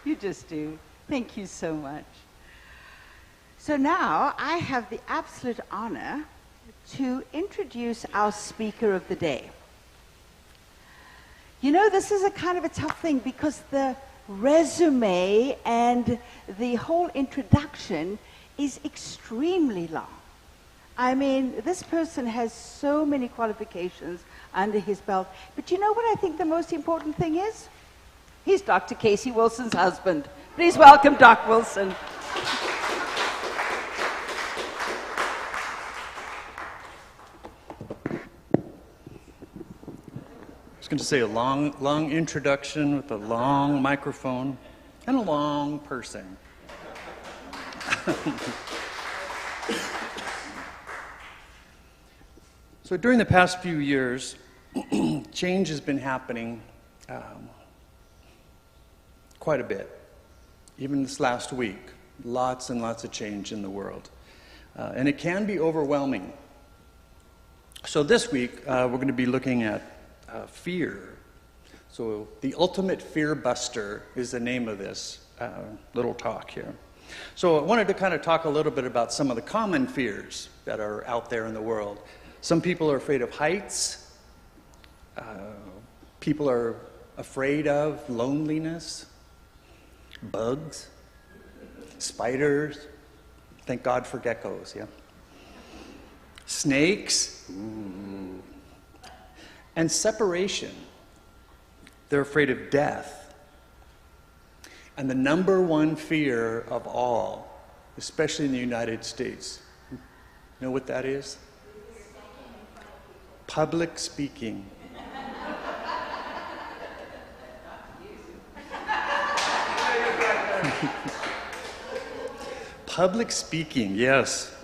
You just do. Thank you so much. So now I have the absolute honor to introduce our speaker of the day. You know, this is a kind of a tough thing because the resume and the whole introduction is extremely long. I mean, this person has so many qualifications under his belt. But you know what I think the most important thing is? He's Dr. Casey Wilson's husband. Please welcome Doc Wilson. I was going to say a long introduction with a long microphone and a long person. So during the past few years, change has been happening quite a bit. Even this last week, lots and lots of change in the world. And it can be overwhelming. So this week, we're going to be looking at fear. So the ultimate fear buster is the name of this little talk here. So I wanted to kind of talk a little bit about some of the common fears that are out there in the world. Some people are afraid of heights. People are afraid of loneliness, bugs, spiders. Thank God for geckos, yeah. Snakes. Ooh. And separation. They're afraid of death. And the number one fear of all, especially in the United States, you know what that is? Public speaking. Public speaking, yes.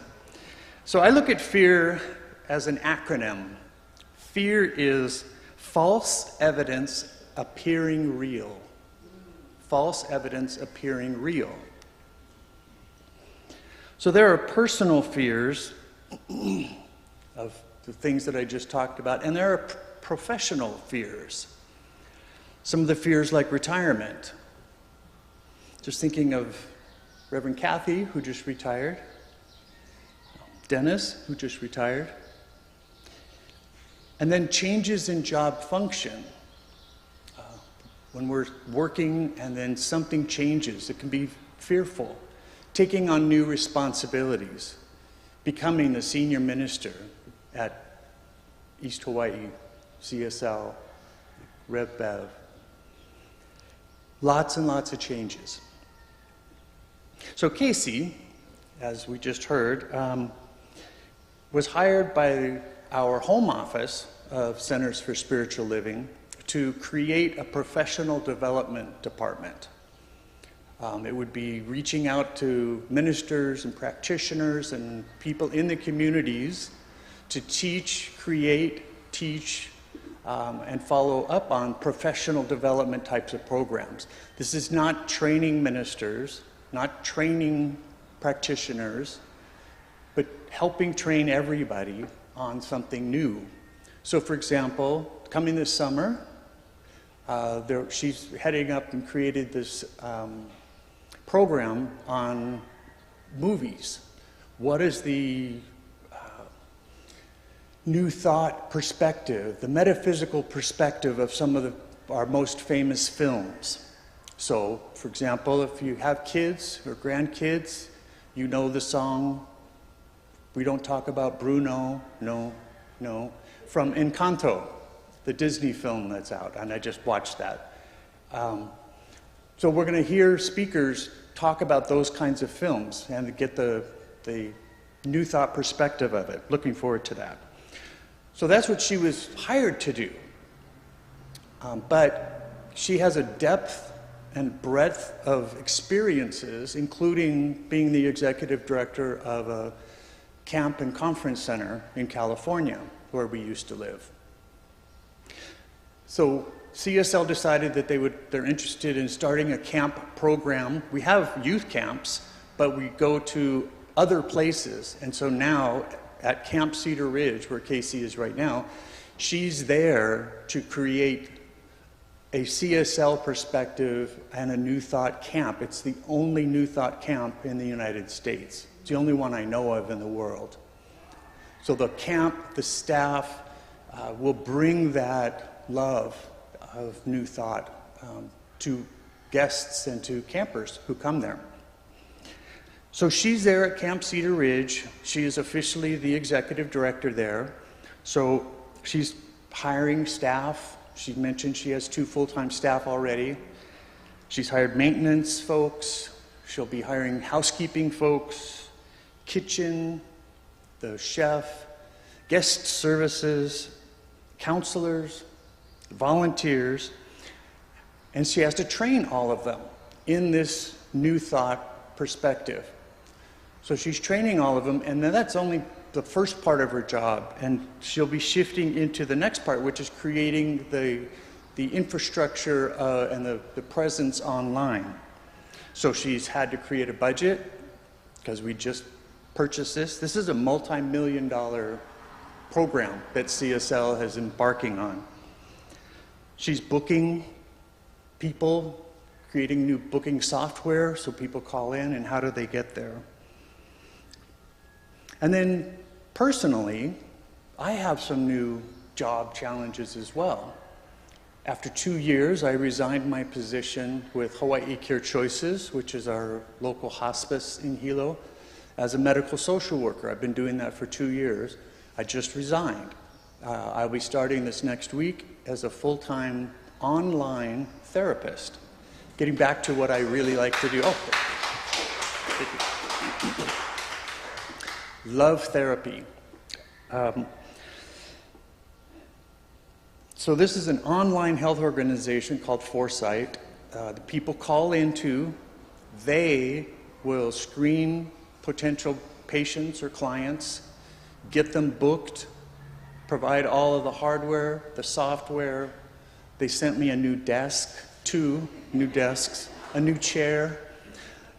So I look at fear as an acronym. Fear is false evidence appearing real. False evidence appearing real. So there are personal fears of the things that I just talked about, and there are professional fears. Some of the fears like retirement. Just thinking of Reverend Kathy, who just retired. Dennis, who just retired. And then changes in job function. When we're working and then something changes, it can be fearful. Taking on new responsibilities. Becoming the senior minister at East Hawaii, CSL, Rev Bev. Lots and lots of changes. So Casey, as we just heard, was hired by our home office of Centers for Spiritual Living to create a professional development department. It would be reaching out to ministers and practitioners and people in the communities to teach, create, teach, and follow up on professional development types of programs. This is not training ministers, not training practitioners, but helping train everybody on something new. So for example, coming this summer, she's heading up and created this program on movies. What is the new thought perspective, the metaphysical perspective of some of our most famous films? So, for example, if you have kids or grandkids, you know the song, "We Don't Talk About Bruno," no, from Encanto, the Disney film that's out, and I just watched that. So we're going to hear speakers talk about those kinds of films and get the new thought perspective of it. Looking forward to that. So that's what she was hired to do. But she has a depth and breadth of experiences, including being the executive director of a camp and conference center in California, where we used to live. So CSL decided that they're interested in starting a camp program. We have youth camps, but we go to other places. And so now at Camp Cedar Ridge, where Casey is right now, she's there to create a CSL perspective and a New Thought camp. It's the only New Thought camp in the United States. It's the only one I know of in the world. So the camp, the staff, will bring that love of New Thought to guests and to campers who come there. So she's there at Camp Cedar Ridge. She is officially the executive director there. So she's hiring staff. She mentioned she has 2 full-time staff already. She's hired maintenance folks. She'll be hiring housekeeping folks, kitchen, the chef, guest services, counselors, volunteers, and she has to train all of them in this New Thought perspective. So she's training all of them, and then that's only the first part of her job, and she'll be shifting into the next part, which is creating the infrastructure and the presence online. So she's had to create a budget, because we just purchased this. This is a multi-million-dollar program that CSL is embarking on. She's booking people, creating new booking software so people call in, and how do they get there. And then personally, I have some new job challenges as well. After 2 years, I resigned my position with Hawaii Care Choices, which is our local hospice in Hilo, as a medical social worker. I've been doing that for 2 years. I just resigned. I'll be starting this next week as a full-time online therapist, getting back to what I really like to do. Oh, thank you. Love therapy. So this is an online health organization called Foresight. The people call into, they will screen potential patients or clients, get them booked, provide all of the hardware, the software. They sent me a new desk, 2 new desks, a new chair.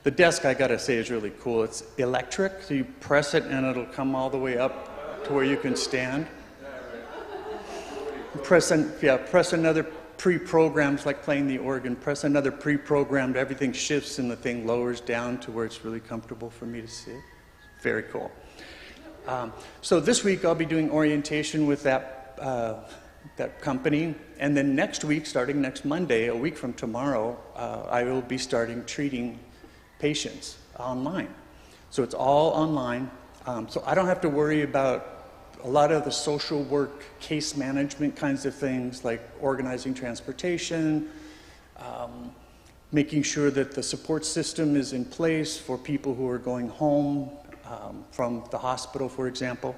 The desk, I gotta say, is really cool. It's electric, so you press it and it'll come all the way up to where you can stand. Press another pre-programmed, like playing the organ, press another pre-programmed, everything shifts and the thing lowers down to where it's really comfortable for me to sit. Very cool. So this week I'll be doing orientation with that company, and then next week, starting next Monday, a week from tomorrow, I will be starting treating patients online. So it's all online, so I don't have to worry about a lot of the social work, case management kinds of things, like organizing transportation, making sure that the support system is in place for people who are going home from the hospital, for example.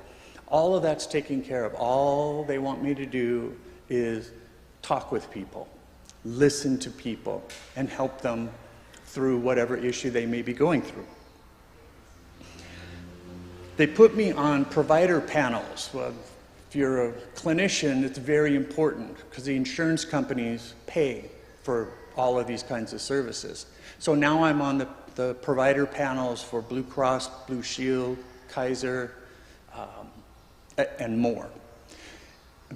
All of that's taken care of. All they want me to do is talk with people, listen to people, and help them through whatever issue they may be going through. They put me on provider panels. Well, if you're a clinician, it's very important because the insurance companies pay for all of these kinds of services. So now I'm on the provider panels for Blue Cross, Blue Shield, Kaiser, and more.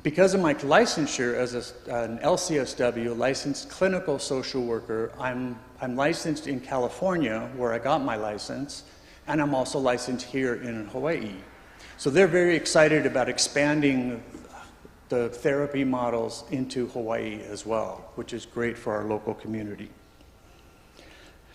Because of my licensure as an LCSW, licensed clinical social worker, I'm licensed in California, where I got my license, and I'm also licensed here in Hawaii. So they're very excited about expanding the therapy models into Hawaii as well, which is great for our local community.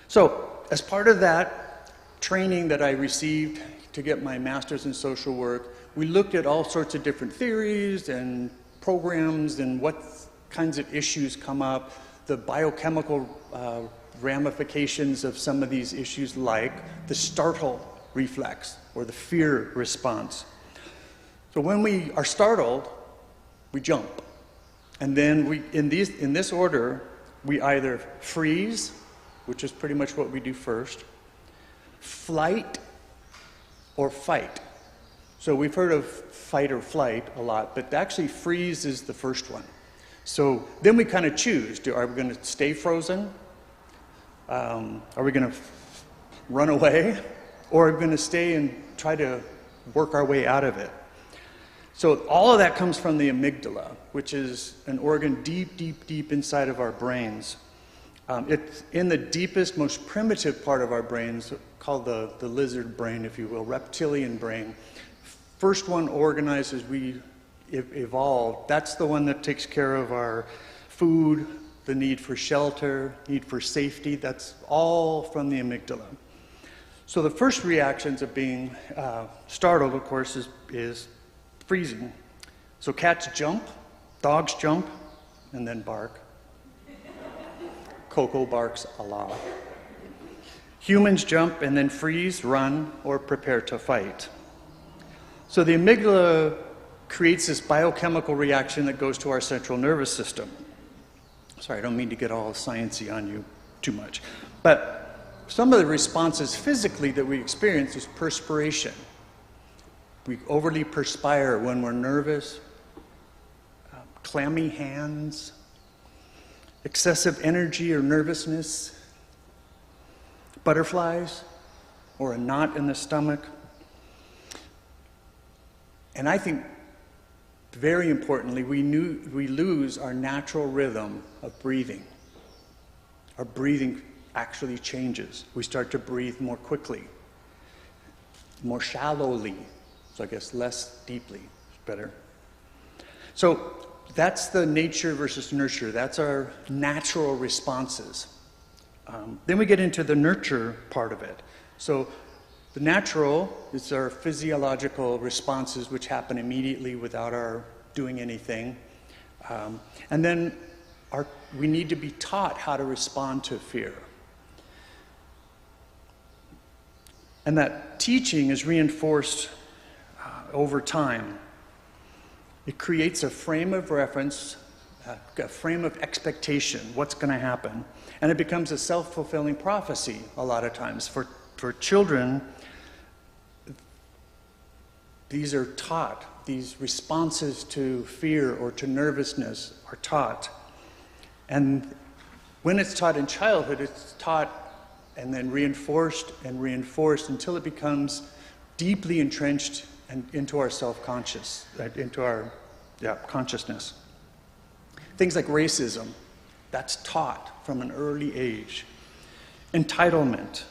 So as part of that training that I received to get my master's in social work, we looked at all sorts of different theories and programs and what kinds of issues come up, the biochemical ramifications of some of these issues, like the startle reflex or the fear response. So when we are startled, we jump. And then in this order, we either freeze, which is pretty much what we do first, flight, or fight. So we've heard of fight or flight a lot, but actually freeze is the first one. So then we kind of choose, are we going to stay frozen? Are we going to run away? Or are we going to stay and try to work our way out of it? So all of that comes from the amygdala, which is an organ deep, deep, deep inside of our brains. It's in the deepest, most primitive part of our brains, called the lizard brain, if you will, reptilian brain. First one organized as we evolved. That's the one that takes care of our food, the need for shelter, need for safety. That's all from the amygdala. So the first reactions of being startled, of course, is freezing. So cats jump, dogs jump, and then bark. Coco barks a lot. Humans jump and then freeze, run, or prepare to fight. So the amygdala creates this biochemical reaction that goes to our central nervous system. Sorry, I don't mean to get all sciencey on you too much. But some of the responses physically that we experience is perspiration. We overly perspire when we're nervous, clammy hands, excessive energy or nervousness, butterflies, or a knot in the stomach. And I think, very importantly, we lose our natural rhythm of breathing. Our breathing actually changes. We start to breathe more quickly, more shallowly, so I guess less deeply is better. So that's the nature versus nurture. That's our natural responses. Then we get into the nurture part of it. So the natural is our physiological responses, which happen immediately without our doing anything. And then we need to be taught how to respond to fear. And that teaching is reinforced over time. It creates a frame of reference, a frame of expectation, what's going to happen. And it becomes a self-fulfilling prophecy a lot of times. For children, these are taught. These responses to fear or to nervousness are taught. And when it's taught in childhood, it's taught and then reinforced until it becomes deeply entrenched and into our self-conscious, into our consciousness. Things like racism, that's taught from an early age. Entitlement.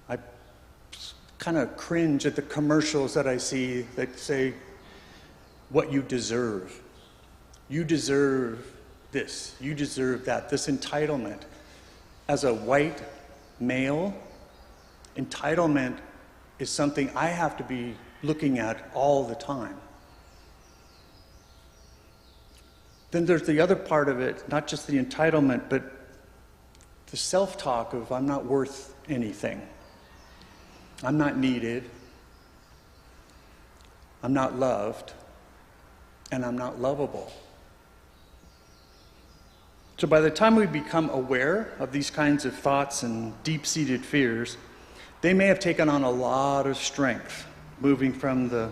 I kind of cringe at the commercials that I see that say, what you deserve. You deserve this. You deserve that. This entitlement. As a white male, entitlement is something I have to be looking at all the time. Then there's the other part of it, not just the entitlement, but the self-talk of I'm not worth anything. I'm not needed. I'm not loved. And I'm not lovable. So by the time we become aware of these kinds of thoughts and deep-seated fears, they may have taken on a lot of strength, moving from the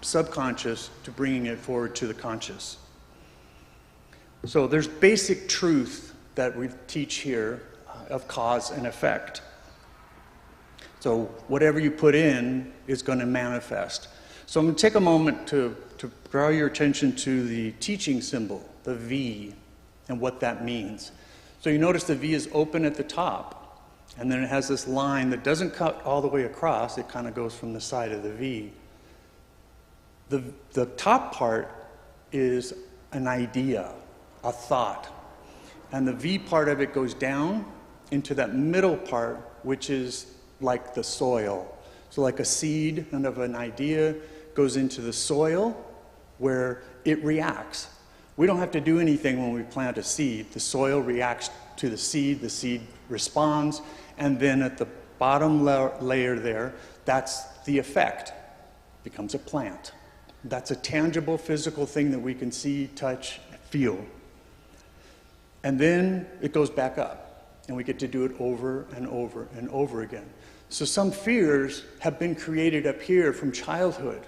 subconscious to bringing it forward to the conscious. So there's basic truth that we teach here of cause and effect. So whatever you put in is going to manifest. So I'm going to take a moment to draw your attention to the teaching symbol, the V, and what that means. So you notice the V is open at the top. And then it has this line that doesn't cut all the way across. It kind of goes from the side of the V. The top part is an idea, a thought. And the V part of it goes down into that middle part, which is like the soil. So like a seed and of an idea goes into the soil where it reacts. We don't have to do anything when we plant a seed. The soil reacts to the seed responds, and then at the bottom layer there, that's the effect. It becomes a plant. That's a tangible physical thing that we can see, touch, feel. And then it goes back up, and we get to do it over and over and over again. So some fears have been created up here from childhood,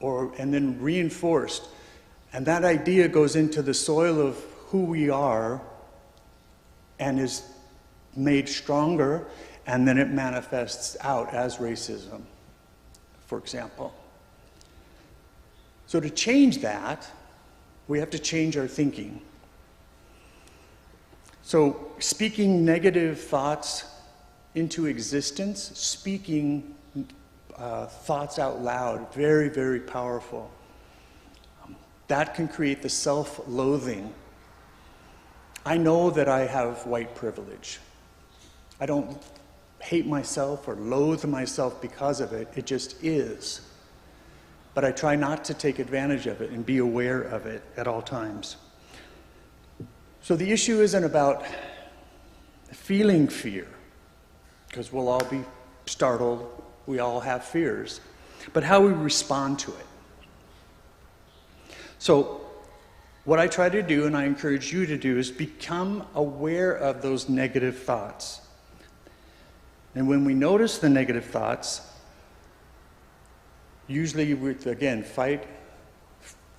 and then reinforced. And that idea goes into the soil of who we are and is made stronger, and then it manifests out as racism, for example. So to change that, we have to change our thinking. So speaking negative thoughts into existence, speaking thoughts out loud, very, very powerful. That can create the self-loathing. I know that I have white privilege. I don't hate myself or loathe myself because of it. It just is. But I try not to take advantage of it and be aware of it at all times. So the issue isn't about feeling fear, because we'll all be startled, we all have fears, but how we respond to it. So what I try to do, and I encourage you to do, is become aware of those negative thoughts. And when we notice the negative thoughts, usually with, again, fight,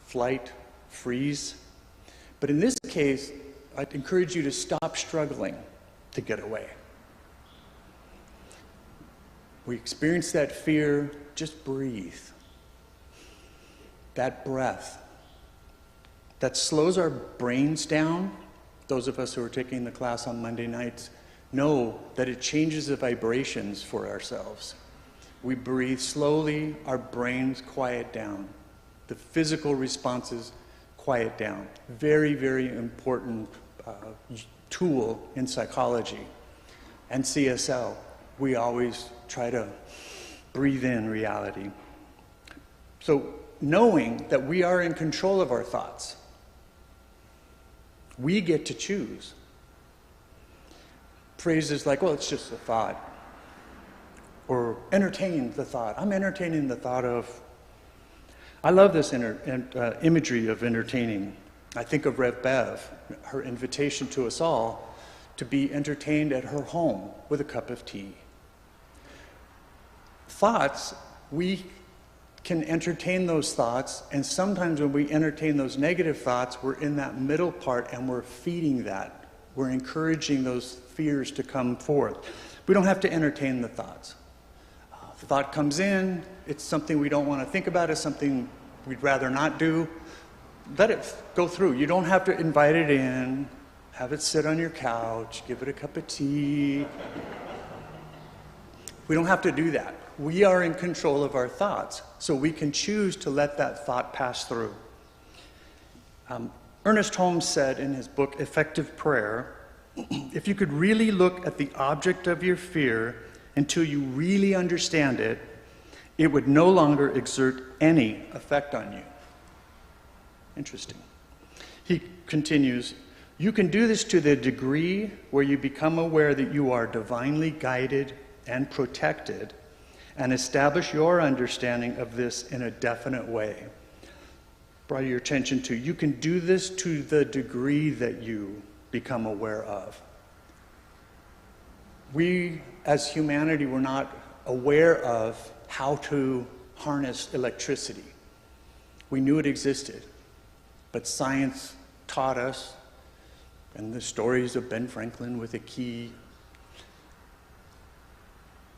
flight, freeze. But in this case, I'd encourage you to stop struggling to get away. We experience that fear, just breathe. That breath, that slows our brains down. Those of us who are taking the class on Monday nights know that it changes the vibrations for ourselves. We breathe slowly, our brains quiet down. The physical responses quiet down. Very, very important tool in psychology. And CSL, we always try to breathe in reality. So knowing that we are in control of our thoughts, we get to choose. Phrases like, well, it's just a thought. Or entertain the thought. I'm entertaining the thought of... I love this imagery of entertaining. I think of Rev Bev, her invitation to us all to be entertained at her home with a cup of tea. Thoughts, we can entertain those thoughts, and sometimes when we entertain those negative thoughts, we're in that middle part and we're feeding that. We're encouraging those fears to come forth. We don't have to entertain the thoughts. If a thought comes in, it's something we don't want to think about, it's something we'd rather not do. Let it go through. You don't have to invite it in, have it sit on your couch, give it a cup of tea. We don't have to do that. We are in control of our thoughts, so we can choose to let that thought pass through. Ernest Holmes said in his book, Effective Prayer, if you could really look at the object of your fear until you really understand it, it would no longer exert any effect on you. Interesting. He continues, you can do this to the degree where you become aware that you are divinely guided and protected, and establish your understanding of this in a definite way. Brought your attention to, you can do this to the degree that you become aware of. We, as humanity, were not aware of how to harness electricity. We knew it existed, but science taught us, and the stories of Ben Franklin with a key.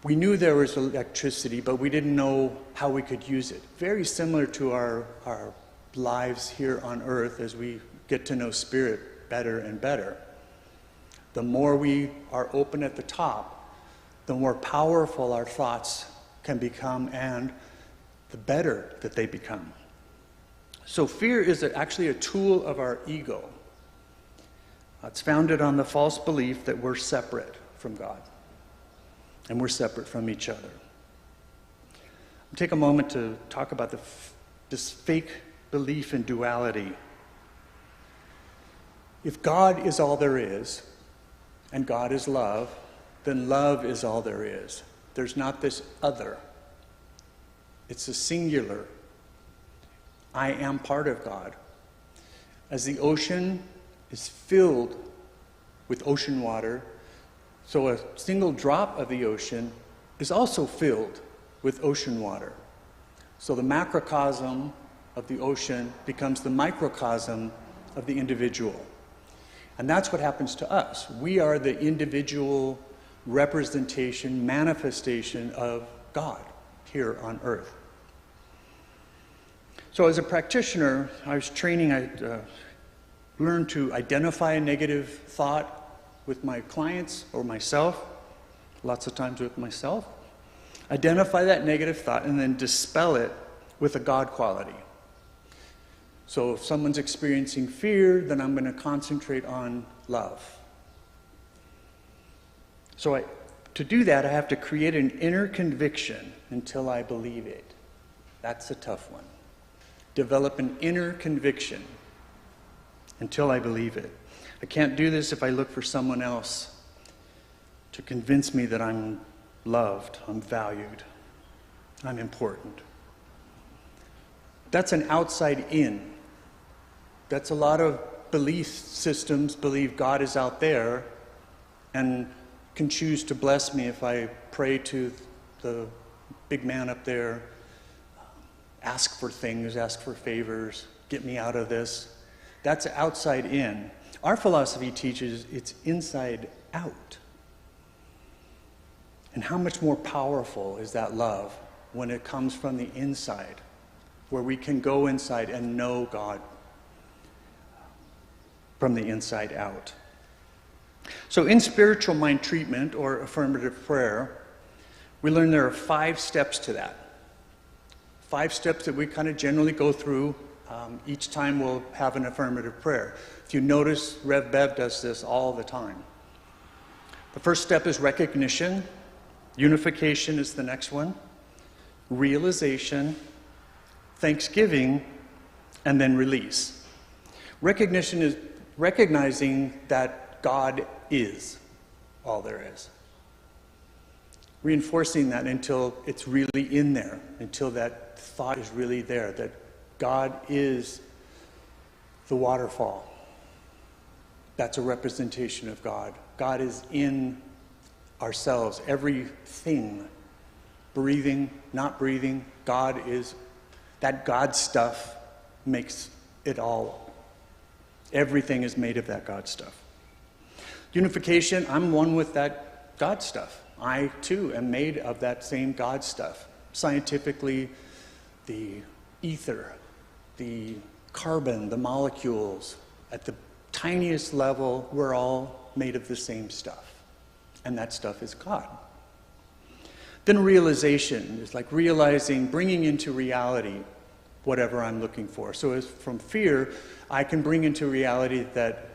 We knew there was electricity, but we didn't know how we could use it. Very similar to our lives here on earth as we get to know Spirit better and better. The more we are open at the top, the more powerful our thoughts can become and the better that they become. So fear is actually a tool of our ego. It's founded on the false belief that we're separate from God and we're separate from each other. I'll take a moment to talk about this fake belief in duality. If God is all there is, and God is love, then love is all there is. There's not this other. It's a singular. I am part of God. As the ocean is filled with ocean water, so a single drop of the ocean is also filled with ocean water. So the macrocosm of the ocean becomes the microcosm of the individual. And that's what happens to us. We are the individual representation, manifestation of God here on earth. So as a practitioner, I was training, I learned to identify a negative thought with my clients or myself, lots of times with myself. Identify that negative thought and then dispel it with a God quality. So if someone's experiencing fear, then I'm going to concentrate on love. So to do that, I have to create an inner conviction until I believe it. That's a tough one. Develop an inner conviction until I believe it. I can't do this if I look for someone else to convince me that I'm loved, I'm valued, I'm important. That's an outside in. That's a lot of belief systems believe God is out there and can choose to bless me if I pray to the big man up there, ask for things, ask for favors, get me out of this. That's outside in. Our philosophy teaches it's inside out. And how much more powerful is that love when it comes from the inside, where we can go inside and know God from the inside out. So in spiritual mind treatment or affirmative prayer, we learn there are 5 steps to that. 5 steps that we kind of generally go through. Each time we'll have an affirmative prayer. If you notice, Rev Bev does this all the time. The first step is recognition. Unification is the next one. Realization, thanksgiving, and then release. Recognition is recognizing that God is all there is. Reinforcing that until it's really in there, until that thought is really there, that God is the waterfall. That's a representation of God. God is in ourselves, everything, breathing, not breathing. God is, that God stuff makes it all. Everything is made of that God stuff. Unification, I'm one with that God stuff. I, too, am made of that same God stuff. Scientifically, the ether, the carbon, the molecules, at the tiniest level, we're all made of the same stuff. And that stuff is God. Then realization is like realizing, bringing into reality whatever I'm looking for. So as from fear, I can bring into reality that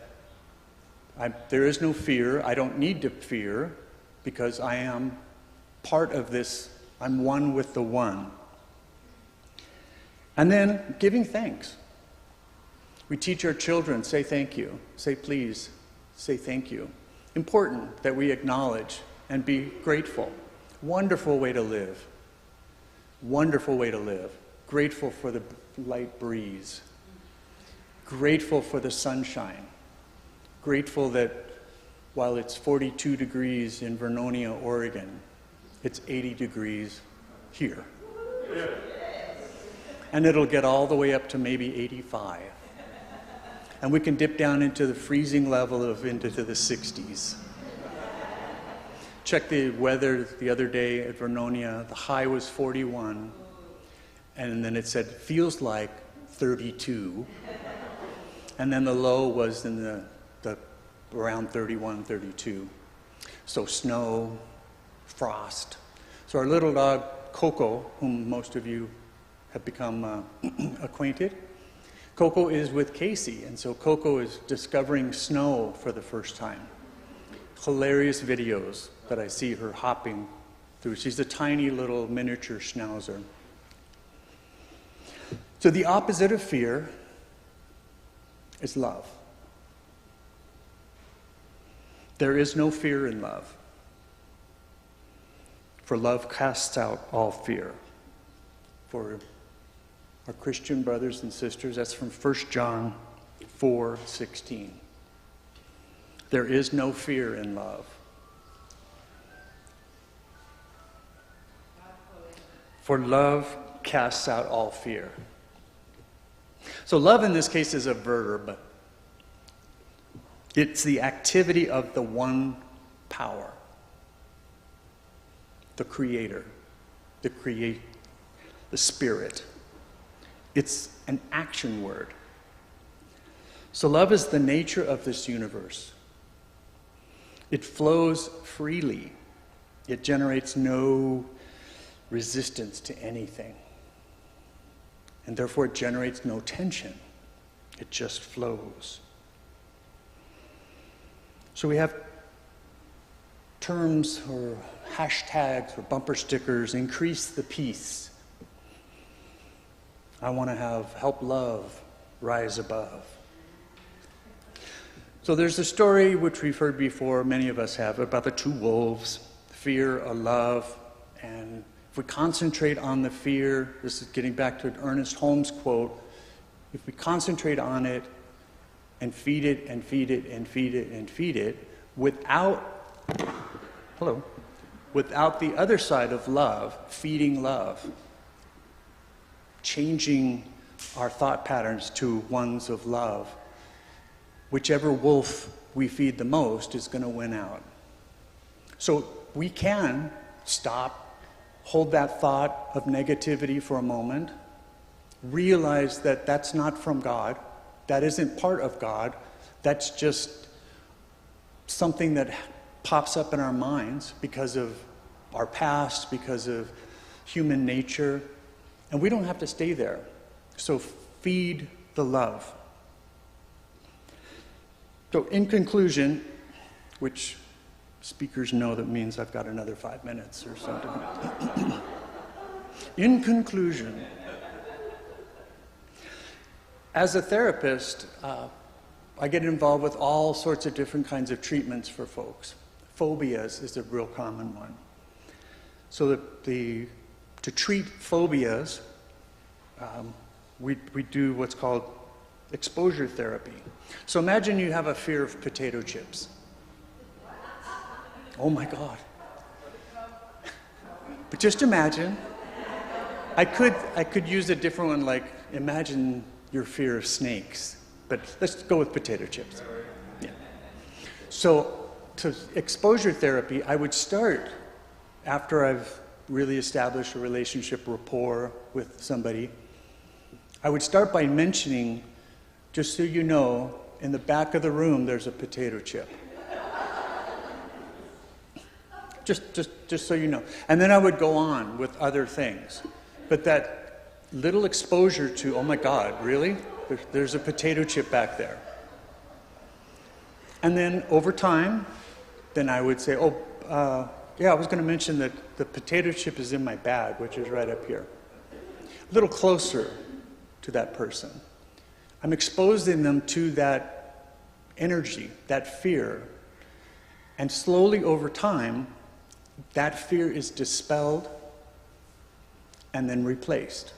there is no fear. I don't need to fear because I am part of this. I'm one with the one. And then giving thanks. We teach our children, say thank you, say please, say thank you. Important that we acknowledge and be grateful. Wonderful way to live. Wonderful way to live. Grateful for the light breeze. Grateful for the sunshine. Grateful that while it's 42 degrees in Vernonia, Oregon, it's 80 degrees here. And it'll get all the way up to maybe 85. And we can dip down into the freezing level of into the 60s. Checked the weather the other day at Vernonia. The high was 41. And then it said, feels like 32. And then the low was in the around 31, 32. So snow, frost. So our little dog, Coco, whom most of you have become acquainted, Coco is with Casey, and so Coco is discovering snow for the first time. Hilarious videos that I see her hopping through. She's a tiny little miniature schnauzer. So the opposite of fear is love. There is no fear in love. For love casts out all fear. For our Christian brothers and sisters, that's from 1 John 4:16. There is no fear in love. For love casts out all fear. So love in this case is a verb. It's the activity of the one power. The Creator. The Spirit. It's an action word. So love is the nature of this universe. It flows freely. It generates no resistance to anything. And therefore it generates no tension. It just flows. So we have terms or hashtags or bumper stickers: increase the peace. I want to have help love rise above. So there's a story which we've heard before, many of us have, about the two wolves, fear or love. And if we concentrate on the fear, this is getting back to Ernest Holmes' quote, if we concentrate on it and feed it and feed it and feed it and feed it, without the other side of love, feeding love, changing our thought patterns to ones of love, whichever wolf we feed the most is going to win out. So we can stop, hold that thought of negativity for a moment, realize that that's not from God, that isn't part of God, that's just something that pops up in our minds because of our past, because of human nature, and we don't have to stay there. So feed the love. So in conclusion, which speakers know that means I've got another 5 minutes or something. In conclusion, as a therapist, I get involved with all sorts of different kinds of treatments for folks. Phobias is a real common one. So to treat phobias, we do what's called exposure therapy. So imagine you have a fear of potato chips. Oh my God. But just imagine. I could use a different one, like imagine your fear of snakes. But let's go with potato chips. Yeah. So to exposure therapy, I would start after I've really established a relationship rapport with somebody. I would start by mentioning, just so you know, in the back of the room there's a potato chip. Just so you know. And then I would go on with other things. But that little exposure to, oh my God, really? There's a potato chip back there. And then over time, then I would say, yeah, I was going to mention that the potato chip is in my bag, which is right up here. A little closer to that person. I'm exposing them to that energy, that fear. And slowly over time, that fear is dispelled and then replaced.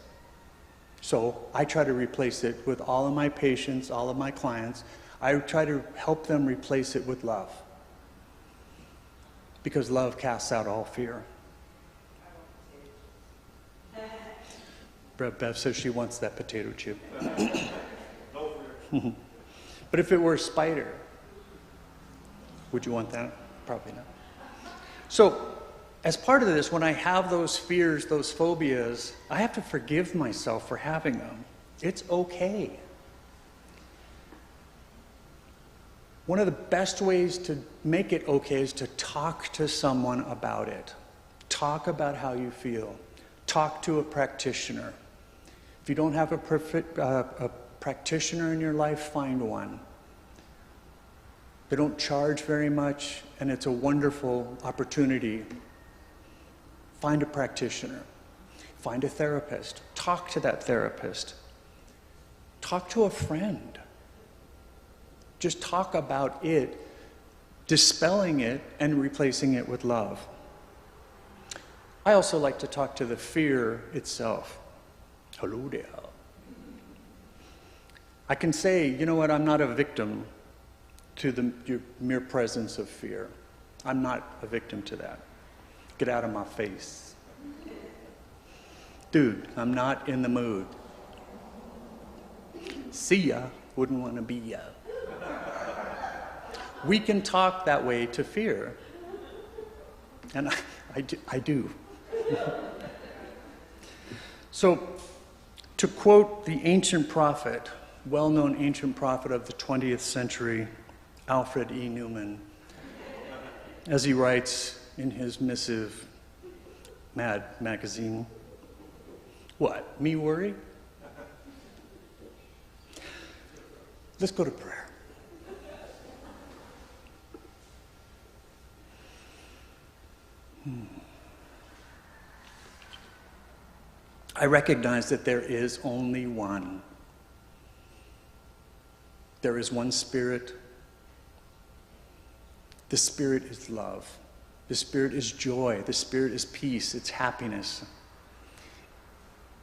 So I try to replace it with all of my patients, all of my clients. I try to help them replace it with love. Because love casts out all fear. Bev says she wants that potato chip. But if it were a spider, would you want that? Probably not. So, as part of this, when I have those fears, those phobias, I have to forgive myself for having them. It's okay. One of the best ways to make it okay is to talk to someone about it. Talk about how you feel. Talk to a practitioner. If you don't have a practitioner in your life, find one. They don't charge very much, and it's a wonderful opportunity. Find a practitioner. Find a therapist. Talk to that therapist. Talk to a friend. Just talk about it, dispelling it and replacing it with love. I also like to talk to the fear itself. Hello there. I can say, you know what, I'm not a victim to your mere presence of fear. I'm not a victim to that. Get out of my face. Dude, I'm not in the mood. See ya, wouldn't want to be ya. We can talk that way to fear. And I do. So, To quote the ancient prophet, well-known ancient prophet of the 20th century, Alfred E. Newman, as he writes in his missive, Mad magazine, what, me worry? Let's go to prayer. I recognize that there is only one. There is one Spirit. The Spirit is love. The Spirit is joy. The Spirit is peace. It's happiness.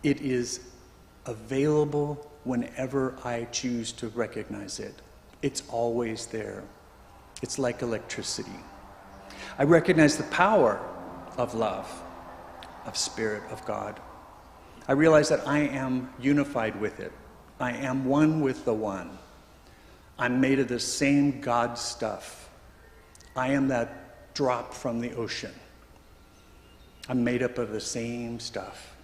It is available whenever I choose to recognize it. It's always there. It's like electricity. I recognize the power of love, of Spirit, of God. I realize that I am unified with it. I am one with the one. I'm made of the same God stuff. I am that drop from the ocean. I'm made up of the same stuff.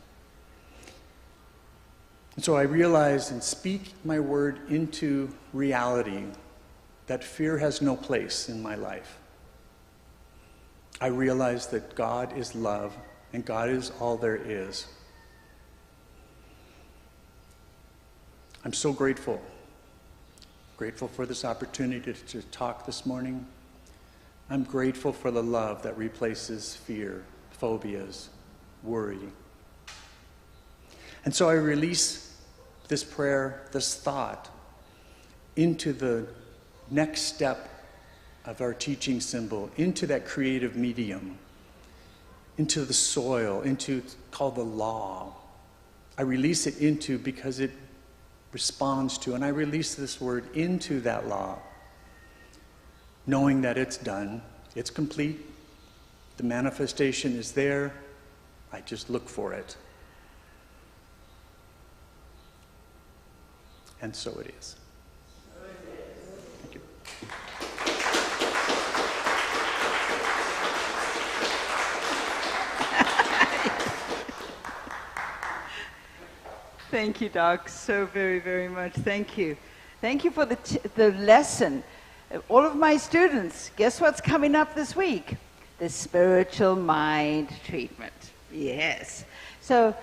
And so I realize and speak my word into reality that fear has no place in my life. I realize that God is love and God is all there is. I'm so grateful for this opportunity to talk this morning. I'm grateful for the love that replaces fear, phobias, worry. And so I release this prayer, this thought, into the next step of our teaching symbol, into that creative medium, into the soil, into called the law. I release it into because it responds to, and I release this word into that law, knowing that it's done, it's complete, the manifestation is there, I just look for it. And so it is. Thank you. Thank you, Doc, so very, very much. Thank you. Thank you for the lesson. All of my students, guess what's coming up this week? The spiritual mind treatment. Yes. So